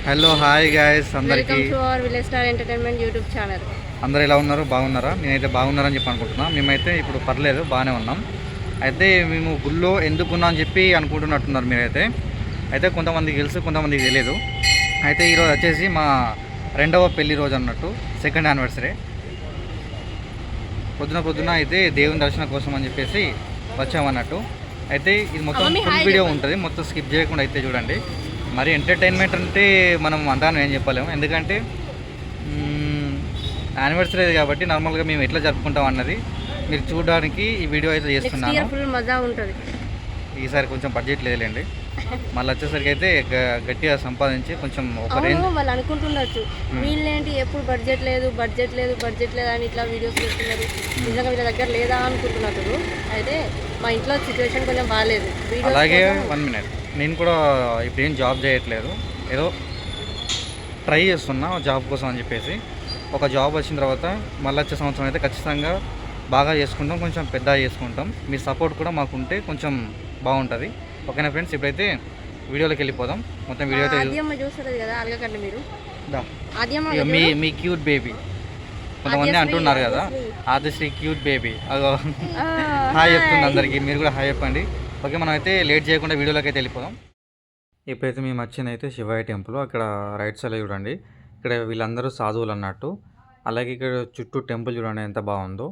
Hello hi guys అందరికీ welcome to our village star entertainment YouTube channel. అందరూ ఎలా ఉన్నారు? బాగున్నారా? నేనైతే బాగున్నారని చెప్పి అనుకుంటున్నా. మేమైతే ఇప్పుడు పర్లేదు బాగానే ఉన్నాం. అయితే మేము గుళ్ళో ఎందుకున్నాం అని చెప్పి అనుకుంటున్నట్టున్నారు మీరైతే. అయితే కొంతమందికి తెలుసు, కొంతమందికి తెలియదు. అయితే ఈరోజు వచ్చేసి మా రెండవ పెళ్లి రోజు అన్నట్టు, సెకండ్ యానివర్సరీ. పొద్దున అయితే దేవుని దర్శనం కోసం అని చెప్పేసి వచ్చామన్నట్టు. అయితే ఇది మొత్తం ఫుల్ వీడియో ఉంటుంది, మొత్తం స్కిప్ చేయకుండా అయితే చూడండి. మరి ఎంటర్టైన్మెంట్ అంటే మనం అంటాను ఏం చెప్పలేము, ఎందుకంటే యానివర్సరీ కాబట్టి నార్మల్గా మేము ఎట్లా జరుపుకుంటాం అన్నది మీరు చూడడానికి ఈ వీడియో అయితే చేస్తున్నాను. ఈసారి కొంచెం బడ్జెట్ లేదులేండి, మళ్ళీ వచ్చేసరికి అయితే గట్టిగా సంపాదించి కొంచెం ఒక రేంజ్. వాళ్ళు అనుకుంటున్నారు వీళ్ళేంటి ఎప్పుడు బడ్జెట్ లేదు అని ఇట్లా వీడియోస్ చేస్తున్నారు, నిజంగా వీళ్ళ దగ్గర లేదా అనుకుంటున్నారు. అయితే మా ఇంట్లో సిచ్యువేషన్ కొంచెం బాగాలేదు. అలాగే 1 మినిట్, నేను కూడా ఇప్పుడు ఏం జాబ్ చేయట్లేదు, ఏదో ట్రై చేస్తున్నా జాబ్ కోసం అని చెప్పేసి. ఒక జాబ్ వచ్చిన తర్వాత మళ్ళీ వచ్చే సంవత్సరం అయితే ఖచ్చితంగా బాగా చేసుకుంటాం, కొంచెం పెద్దగా చేసుకుంటాం. మీ సపోర్ట్ కూడా మాకు ఉంటే కొంచెం బాగుంటుంది. ఓకేనా ఫ్రెండ్స్, ఇప్పుడైతే వీడియోలోకి వెళ్ళిపోదాం. మొత్తం వీడియో అయితే చూస్తారు కదా, అడగకండి మీరు. మీ క్యూట్ బేబీ కొంతమంది అంటున్నారు కదా, ఆదిశ్రీ క్యూట్ బేబీ. అదో హాయ్ చెప్తుంది అందరికీ, మీరు కూడా హాయ్ చెప్పండి. ఓకే, మనం అయితే లేట్ చేయకుండా వీడియోలోకి అయితే వెళ్ళిపోదాం. ఇప్పుడైతే మేము వచ్చింది అయితే శివయ్య టెంపుల్. అక్కడ రైట్ సైడ్లో చూడండి, ఇక్కడ వీళ్ళందరూ సాధువులు అన్నట్టు. అలాగే ఇక్కడ చుట్టూ టెంపుల్ చూడండి ఎంత బాగుందో.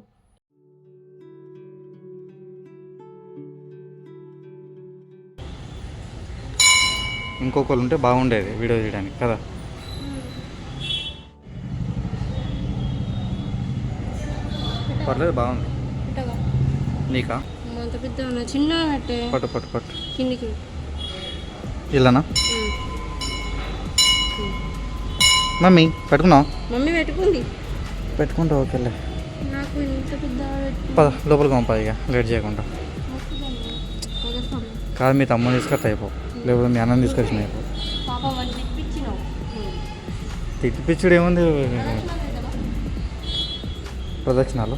ఇంకొకరు ఉంటే బాగుండేది వీడియో తీయడానికి కదా. పర్లేదు, బాగుంది. నీకా చిన్న పట్టు పట్టు పట్టు ఇలానా? మమ్మీ పెట్టుకున్నావు? మమ్మీ పెట్టుకుంటా. ఓకేలే, నాకు ఇంత పెద్ద పద లోపలికి పంపా ఇక లేట్ చేయకుండా. కాదు, మీ తమ్ముని తీసుకొస్తే అయిపో, లేకపోతే మీ అన్నం తీసుకొచ్చిన అయిపో. తిట్టిపిచ్చుడు ఏముంది, ప్రదక్షిణాలు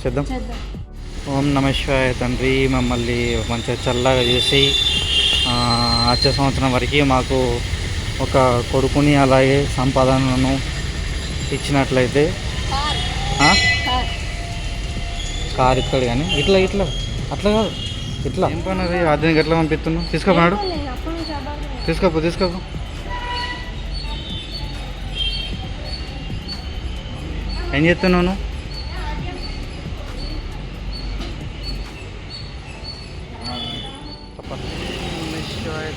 చేద్దాం. ఓం నమ శివాయ. తండ్రి మమ్మల్ని మంచిగా చల్లగా చేసి వచ్చే సంవత్సరం వరకు మాకు ఒక కొడుకుని అలాగే సంపాదనను ఇచ్చినట్లయితే కారు ఇస్తాడు. కానీ ఇట్లా అట్లా కాదు, ఇట్లా ఏం పని అది? ఆద్యానికి ఎట్లా పంపిస్తున్నావు? తీసుకోపోయాడు, తీసుకోపో. ఏం చేస్తున్నావు నువ్వు?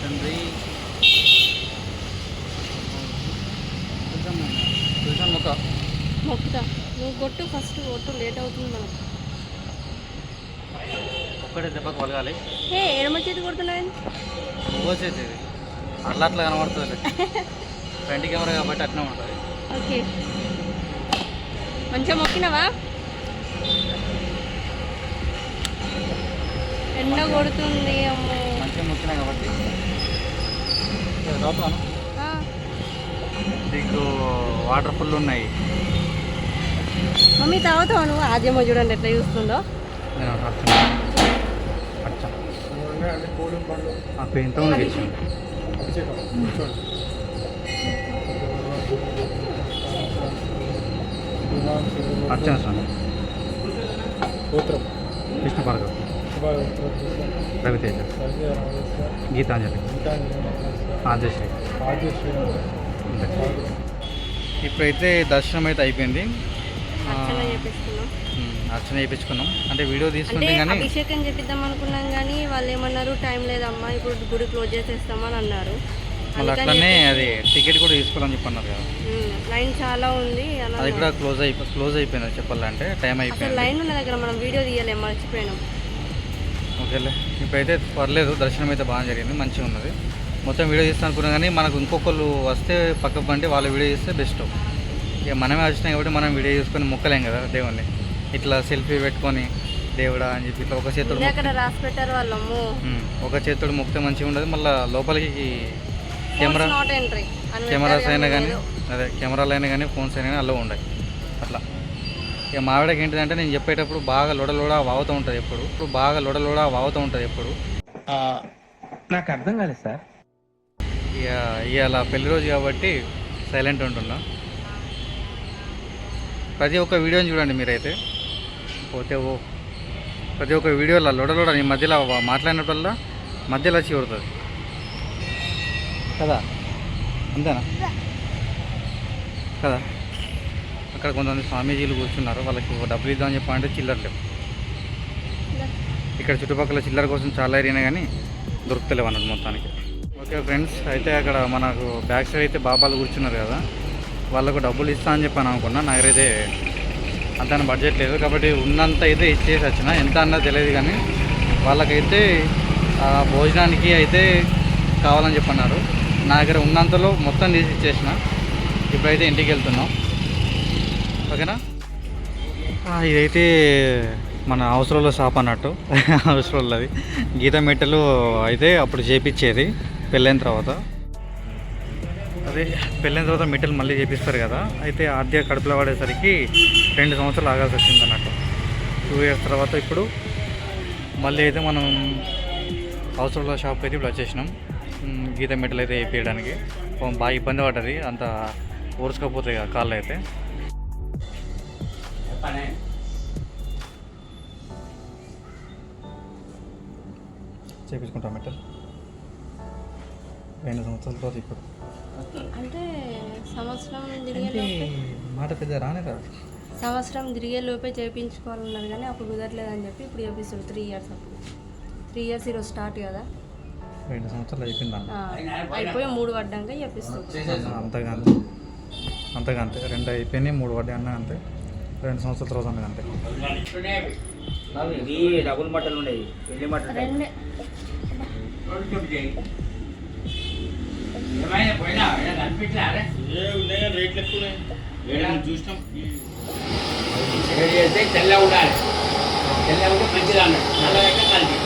తండ్రి మొక్కుతా, నువ్వు కొట్టు ఫస్ట్, కొట్టు, లేట్ అవుతుంది మనకు. ఒక్కడే దెబ్బకు వలగాలి. ఎడమ చేతి కొడుతున్నాయి, పోసేది అట్లా కనబడుతుంది. ఫ్రంట్ కెమెరా కాబట్టి అట్లా ఉంటుంది. ఓకే, మంచిగా మొక్కినవా? ఎండ కొడుతుంది అమ్మో. మంచిగా మొక్కినా కాబట్టి నీకు వాటర్ ఫుల్ ఉన్నాయి. మమ్మీ తాగుతావు నువ్వు? ఆద్యమో చూడండి ఎట్లా చూస్తుందో. పెయింట్ అర్చన స్వామి, కృష్ణ భార్గవ్, రవితేజ, గీతాంజలి, ఆద్యశ్రీ. ఇప్పుడైతే దర్శనం అయితే అయిపోయింది, అర్చన చేయించుకున్నాం. అంటే వీడియో తీసుకుంటే కానీ అభిషేకం చేపిద్దాం అనుకున్నాం, కానీ వాళ్ళు ఏమన్నారు, టైం లేదమ్మా ఇప్పుడు గుడి క్లోజ్ చేసేస్తామని అన్నారు. మళ్ళీ అట్లనే అది టికెట్ కూడా తీసుకోవాలని చెప్పన్నారు కదా, లైన్ చాలా ఉంది, అది కూడా క్లోజ్ అయిపోయింది చెప్పాలంటే. టైం అయిపోయింది, లైన్ ఉన్న దగ్గర మనం వీడియో తీయలేము, మర్చిపోయినాం. ఓకేలే, ఇప్పుడైతే పర్లేదు, దర్శనం అయితే బాగా జరిగింది, మంచిగా ఉన్నది. మొత్తం వీడియో తీస్తాను అనుకున్నాం, కానీ మనకు ఇంకొకళ్ళు వస్తే పక్క పండి వాళ్ళు వీడియో చేస్తే బెస్ట్. ఇక మనమే వచ్చినాం కాబట్టి మనం వీడియో చేసుకొని మొక్కలేం కదా దేవుణ్ణి. ఇట్లా సెల్ఫీ పెట్టుకొని దేవుడా అని చెప్పి ఇట్లా ఒక చేతుడు రాసి పెట్టారు వాళ్ళము, ఒక చేతుడు మొక్కితే మంచిగా ఉండదు. మళ్ళీ లోపలికి కెమెరాస్ అయినా కానీ, అదే కెమెరాలు అయినా కానీ, ఫోన్స్ అయినా కానీ అలా ఉండాలి అట్లా. ఇక మావిడకి ఏంటిదంటే నేను చెప్పేటప్పుడు బాగా లొడలోడ వాగుతూ ఉంటుంది ఎప్పుడు, నాకు అర్థం కాలేదు సార్. ఇక ఇవాళ పెళ్లి రోజు కాబట్టి సైలెంట్ ఉంటున్నా. ప్రతి ఒక్క వీడియోని చూడండి మీరైతే, పోతే ప్రతి ఒక్క వీడియోలో లొడలోడ ఈ మధ్యలో మాట్లాడినప్పుడల్లా మధ్యలో వచ్చి కొడుతుంది కదా, అంతేనా కదా. అక్కడ కొంతమంది స్వామీజీలు కూర్చున్నారు, వాళ్ళకి డబ్బులు ఇద్దామని చెప్పాలంటే చిల్లర లేవు. ఇక్కడ చుట్టుపక్కల చిల్లర కోసం చాలా ఏరియానే కానీ దొరుకుతలేవు అన్నట్టు మొత్తానికి. ఓకే ఫ్రెండ్స్, అయితే అక్కడ మనకు బ్యాక్ సైడ్ అయితే బాబాలు కూర్చున్నారు కదా, వాళ్ళకు డబ్బులు ఇస్తా అని చెప్పాను అనుకున్నా. నా దగ్గర అయితే అంత బడ్జెట్ లేదు కాబట్టి ఉన్నంత అయితే ఇచ్చేసి వచ్చిన. ఎంత అన్నది తెలియదు కానీ వాళ్ళకైతే భోజనానికి అయితే కావాలని చెప్పన్నారు. నా దగ్గర ఉన్నంతలో మొత్తం తీసి ఇచ్చేసిన. ఇప్పుడైతే ఇంటికి వెళ్తున్నాం, ఓకేనా. ఇదైతే మన అవసరంలో షాప్ అన్నట్టు. అవసరంలోది గీత మెట్టలు అయితే అప్పుడు చేపించేది పెళ్ళైన తర్వాత. అదే పెళ్ళైన తర్వాత మెట్టలు మళ్ళీ చేపిస్తారు కదా, అయితే ఆద్య కడుపులో పడేసరికి 2 సంవత్సరాలు ఆగాల్సి వచ్చింది అన్నట్టు. 2 ఇయర్స్ తర్వాత ఇప్పుడు మళ్ళీ అయితే మనం అవసరంలో షాప్ అయితే ఇప్పుడు వచ్చేసినాం. గీత మెట్టలు అయితే వేయించడానికి బాగా ఇబ్బంది పడ్డది, అంత ఊరుసుకపోతాయి కదా కాళ్ళు అయితే. చేపించుకుంటాం మెట్టలు 2 సంవత్సరాల తర్వాత ఇప్పుడు. అంటే సంవత్సరం తిరిగే మాట పెద్ద రానే రాదు. సంవత్సరం తిరిగే లోపే చేయించుకోవాలన్నారు కానీ అప్పుడు కుదరలేదని చెప్పి ఇప్పుడు చేపిస్తారు 3 ఇయర్స్. అప్పుడు 3 ఇయర్స్ ఈరోజు స్టార్ట్ కదా, 2 సంవత్సరాలు అయిపోయింది అయిపోయి 3 పడ్డాక చేపిస్తారు. అంతగా అంతే 2 అయిపోయినాయి, 3 పడ్డాయి అన్న అంతే. 2 సంవత్సరాల తర్వాత అన్నది అంతే. డబుల్ మట్టలు ఉండేవి, పెళ్లి మట్టలు 2 తెల్ల ఉండాలి, తెల్ల ఉంటే మంచిగా అన్నాడు, నల్లగా కలిపి.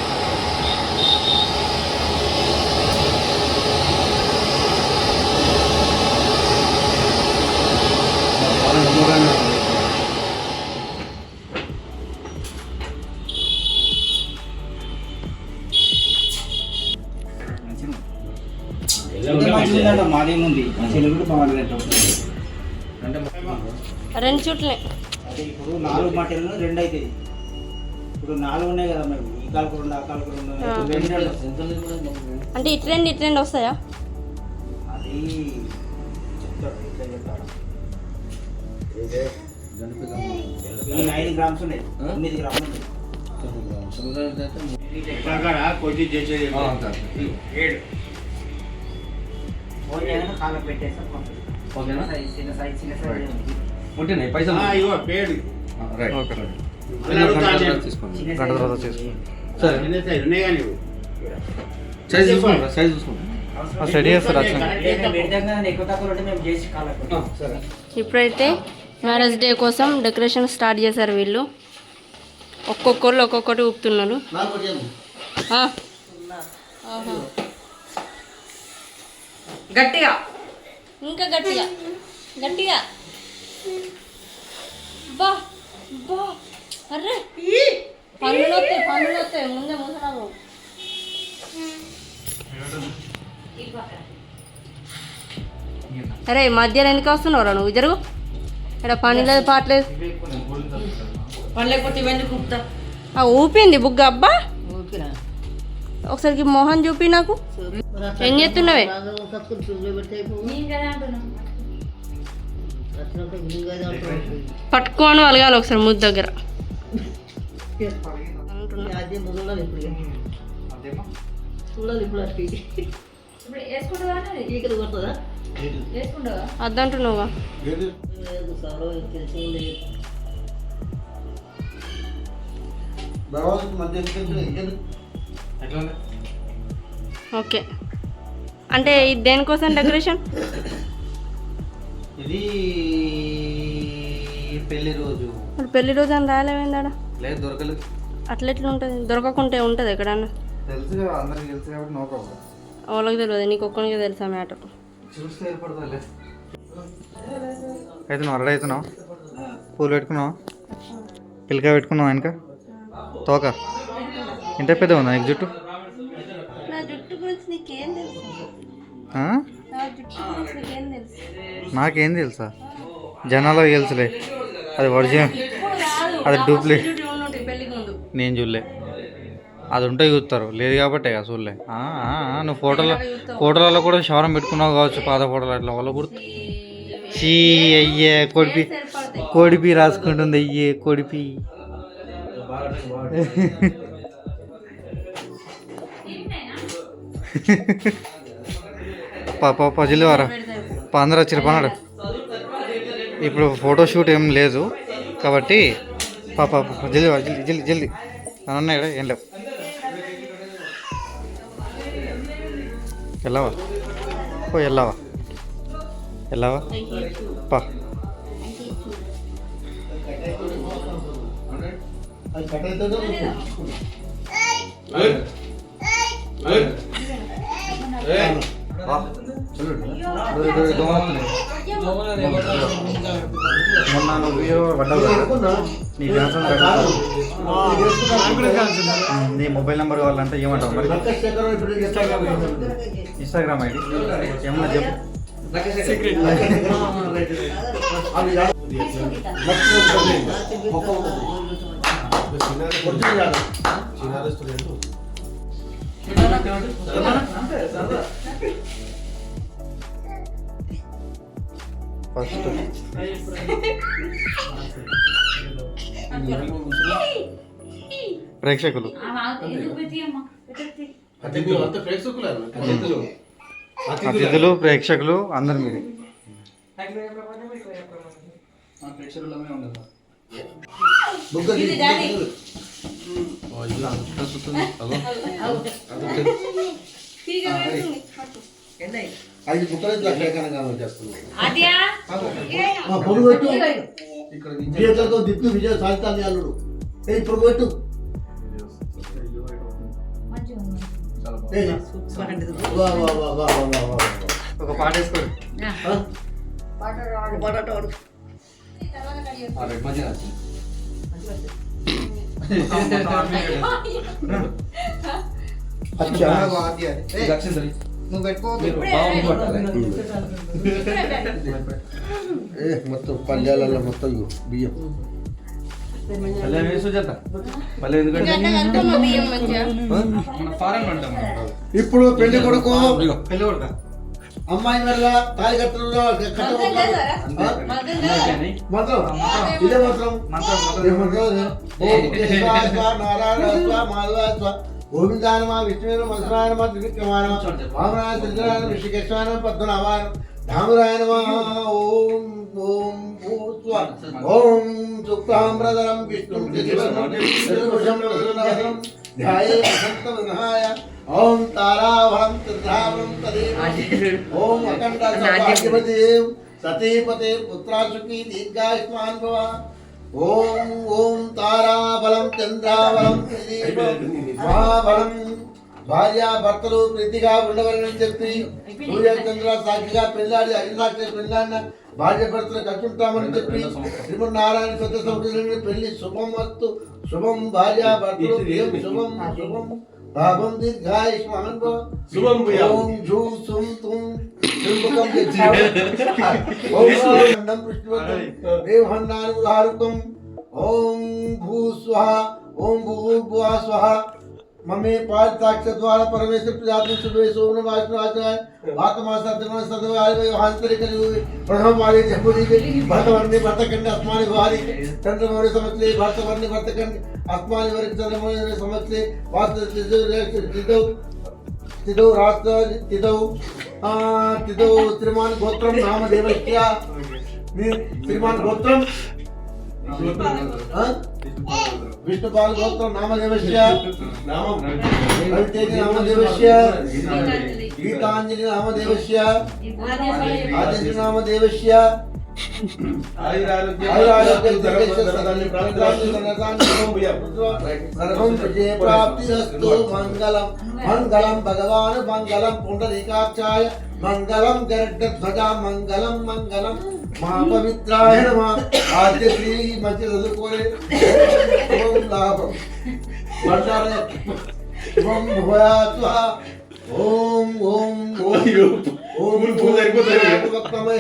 మాది ఉంది 2 చుట్లే. అదే ఇప్పుడు 4 మట్టలు 2 అవుతుంది. ఇప్పుడు 4 ఉన్నాయి కదా, మరి ఈ కాలకు 2 ఆ కాలకు 2 అంటే ఇట్రెండ్ వస్తాయా? అది చెప్తాడు, ఇట్లా చెప్తాడు. ఈ 9 గ్రామ్స్ ఉన్నాయి, 9 గ్రాములు ఉన్నాయి. కొద్ది చేసేది 7 కాళ్ళ పెట్టేస్తాం. ఓకేనా, చిన్న సైజ్ ఉంటున్నాయి పైసలు. పేడు ఇప్పుడైతే మ్యారేజ్ డే కోసం డెకరేషన్ స్టార్ట్ చేశారు వీళ్ళు. ఒక్కొక్కరు ఒక్కొక్కటి ఊపుతున్నారు. గట్టిగా, ఇంకా గట్టిగా గట్టిగా. బా బా, అర్రే పన్నులు వస్తాయి ముందే ముసలాము. అరే మధ్యలో ఎందుకు వస్తున్నావురా నువ్వు? జరుగు, ఇక్కడ పని లేదు పాటలేదు. ఊపింది బుగ్గ. అబ్బా ఒకసారికి మోహన్ చూపి నాకు. ఏం చేస్తున్నావే? పట్టుకోను అలగాలి ఒకసారి ముద్దు దగ్గర. అద్దంటున్నావుగా. ఓకే, అంటే ఇది దేనికోసం డెకరేషన్? ఇది పెళ్లి రోజు. మరి పెళ్లి రోజు అని రాయలేమైందాడ? లేదు, దొరకలేదు. అట్లా ఎట్లా ఉంటుంది? దొరకకుంటే ఉంటుంది ఎక్కడన్నా? తెలుసు అందరికి తెలుసు కాబట్టి నో ప్రాబ్లం. వాళ్ళకి తెలియదు, నీకు ఒక్కరికి తెలుసా మ్యాటర్? చూస్తే ఏర్పడతాలే. అయితే నువ్వు రెడీ అవుతున్నావు? పూలు పెట్టుకున్నావు, పిల్లకాయ పెట్టుకున్నావు, వెనక తోక ఇంత పెద్ద ఉందా నీకు జుట్టు? నా జుట్టు గురించి నీకేం తెలుసు? ఆ? నా జుట్టు గురించి నీకేం తెలుసు? నాకేం తెలుసా? జనాలకు తెలుసులే, అది ఒరిజినల్, ఇప్పుడు కాదు, అది నా డూప్లికేట్. first duty ఉన్నట్టు పెళ్ళికి ముందు. నేను చూడలే, అది ఉంటే చూస్తారు, లేదు కాబట్టి ఇక చూడలే. నువ్వు ఫోటోలలో కూడా శవరం పెట్టుకున్నావు కావచ్చు, పాత ఫోటోలు అట్లా వాళ్ళ గుర్తు. చీ అయ్యే కొడిపి, కొడిపి రాసుకుంటుంది, అయ్యే కొడిపి. పజిల్ వారా అందరూ వచ్చారు పన్నాడు. ఇప్పుడు ఫోటోషూట్ ఏం లేదు కాబట్టి పాప జల్దీ జల్దీ జల్దీ జల్దీ అన్నాడు. ఏం లేవు, వెళ్ళవా? ఓ వెళ్ళవా, వెళ్ళవా పా. మొన్న నువ్వు పడ్డావు, నీ డాన్సర్ నీ మొబైల్ నెంబర్ కావాలంటే ఏమంటావు మరి? ఇన్స్టాగ్రామ్ ఐడి ఏమన్నా చెప్పు. ఫస్ట్ ప్రేక్షకులు, అతిథులు, ప్రేక్షకులు అందరు మీరు. ఐదు బుక్కలు విజేతలతో దిక్కు విజయ సాధితాన్ని అల్లుడు ఇప్పుడు పెట్టు. ఒక పాట వేసుకోండి. నువ్వు పెట్టుకో మొత్తం పల్లెలలో మొత్తం బియ్యం ఇప్పుడు పెళ్లి కొడుకు అమ్మాయి వల్ల తాయి కట్టడంలో మంత్రం ఇదే మంత్రం నారాయణ గోవిందానమా విష్ణువేన మధురాయనమా త్రివిక్రమానమా వామనాయ త్రిజనాయన ఋషికేశ్వరాయన పద్మనాభాయన ధామురాయనమా. ఓం ఓం భూస్వ ఓం శుక్లాంబరధరం విష్ణుం చతుర్భుజం ప్రసన్నవదనం ధ్యాయే వసంతం విహాయ ఓం తారావరం త్రిధావరం తదేవ ఓం అఖండ సౌభాగ్యవతి సతీపతే పుత్రాసుఖీ దీర్ఘాయుష్మాన్ భవ. ఓం ఓం తారాబలం చంద్రాబలం మహాబలం. భార్యాభర్తలు ప్రీతిగా ఉండవాలని చెప్పి సూర్య చంద్ర సాక్షిగా పెళ్ళాడి అగ్నిసాక్షి పెళ్ళాడిన భార్య భర్తలు కట్టుంటామని చెప్పి శ్రీమన్నారాయణ పెద్ద సంవత్సరం పెళ్లి శుభం వస్తు శుభం. భార్యాభర్తలు శుభం శుభం భావం దీర్ఘాయుష్మాన్ భవ. ఓం జూ సుం తుం ఓం భూ స్వహ ఓం భూర్భువ స్వహ. మమే పారితాక్ష ద్వారా పరమేశ్వర ప్రజాతం శుభే సోమన వాచనాయ వాతమాస త్రిమణ సదవాయ హాంతరిక ప్రథమ వారి జంబుది భరతవర్ణి భరతకండి అస్మాని వారి చంద్రమౌళి సంవత్సరే భరతవర్ణి భరతకండి అస్మాని వారి చంద్రమౌళి సంవత్సరే వాస్తు తిథౌ రాష్ట్ర తిథౌ శ్రీమాన్ గోత్రం నామదేవస్య. శ్రీమాన్ గోత్రం విష్ణుపాల్ గోత్రం నామదేవస్య. రవితేజ నామదేవస్య. గీతాంజలి నామదేవస్య. ఆదిత్య నామదేవస్య. మంగళం మంగళం భగవాన్ మంగళం పుండరీకాక్షాయ మంగళం గరుడధ్వజ మంగళం మంగళం మహాపవిత్రాయ నమః. ఆద్య శ్రీ మంచి చదువుకోలే ఓం లాభం బండార ఓం భూయాత్వ ఓం ఓం ఓం ఓం పూలు సరిపోతాయి. వక్రమే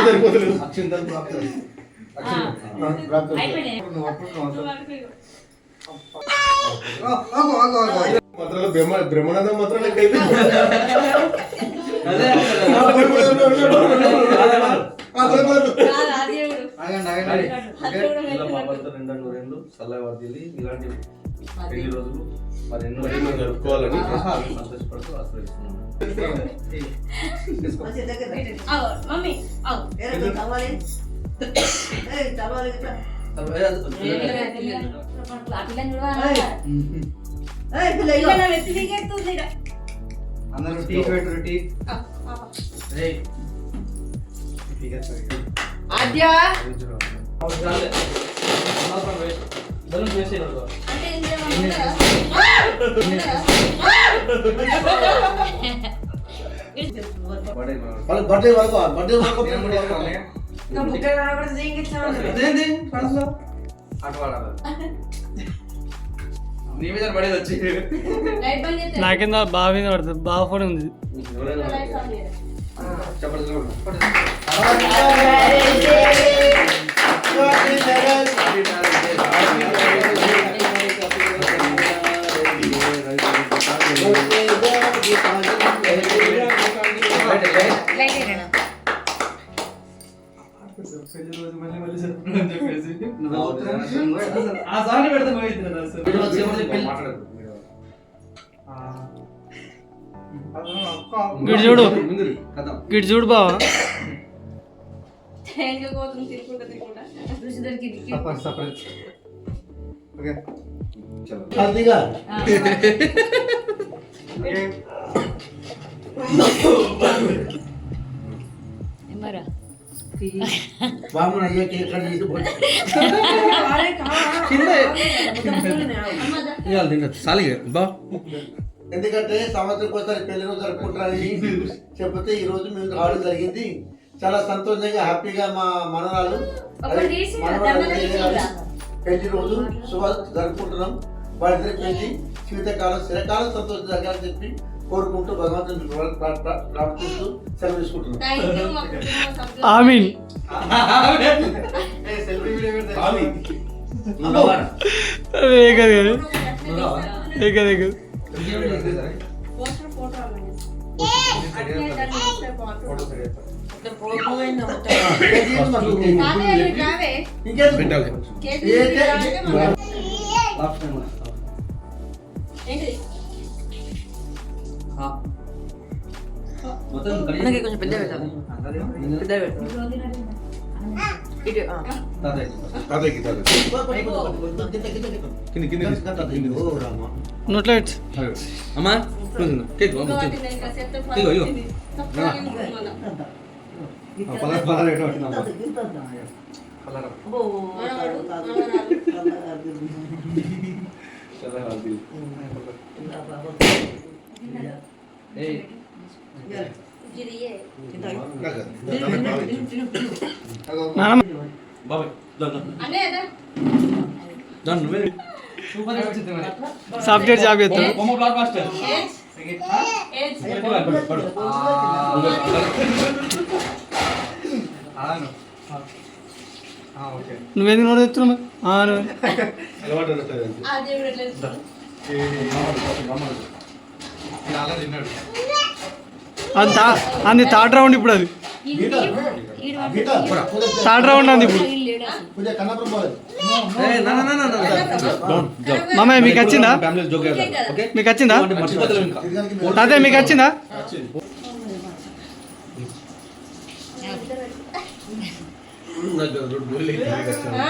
సరిపోతలేదు. అక్షింతలు ప్రాప్తం. మంత్రాలు బ్రహ్మానందం మంత్రాలు లెక్క అయితే ఇలాంటి పెళ్లి రోజులు మరి ఎన్నో జరుపుకోవాలని సంతోషపడుతూ ఆశ్రయిస్తున్నాను. మమ్మీ అందరూ టీ పెట్టరు టీ ఆద్య బర్త్డే వరకు బర్త్డే వరకు నీ మీద పడేది వచ్చి లైట్ బంద్ చేస్తే నాకింద బాగా మీద పడుతుంది బాగా ఫోన్ ఉంది లైట్ ఆఫ్ చేయరా గిట్ చూడు గిట్ చూడు బావా ట్యాంక్ కోసం తిరుకుంటా చూసి దొరికింది ఓకే హార్దిగా మరా బామ్మన అయ్యే కేక్ కట్ చేసి పోయి ఎందుకంటే సంవత్సరం ఒకసారి పెళ్లి రోజు జరుపుకుంటారని చెప్తే ఈ రోజు మేము రావడం జరిగింది. చాలా సంతోషంగా హ్యాపీగా మా మనవరాలు పెళ్లి రోజు శుభ జరుపుకుంటున్నాం. వాళ్ళిద్దరి పెళ్లి జీవితకాలం చిరకాలం సంతోషం జరగాలని చెప్పి కోరుకుంటూ భగవంతుని ప్రార్థిస్తూ సెలవు తీసుకుంటున్నాం. ఆమీన్ కొంచెం పెద్ద పెట్టాలి. నోట్లో పెట్టు. అమ్మా సాఫ్ట్వేర్ జాబ్ చేస్తాడు. నువ్వేందుకు నోట్ తెస్తున్నావు? అది థర్డ్ రౌండ్ ఇప్పుడు. అది థర్డ్ రౌండ్ అంది ఇప్పుడు. మామయ్య మీకు వచ్చిందా? మీకు వచ్చిందా? అదే మీకు వచ్చిందా? లేదా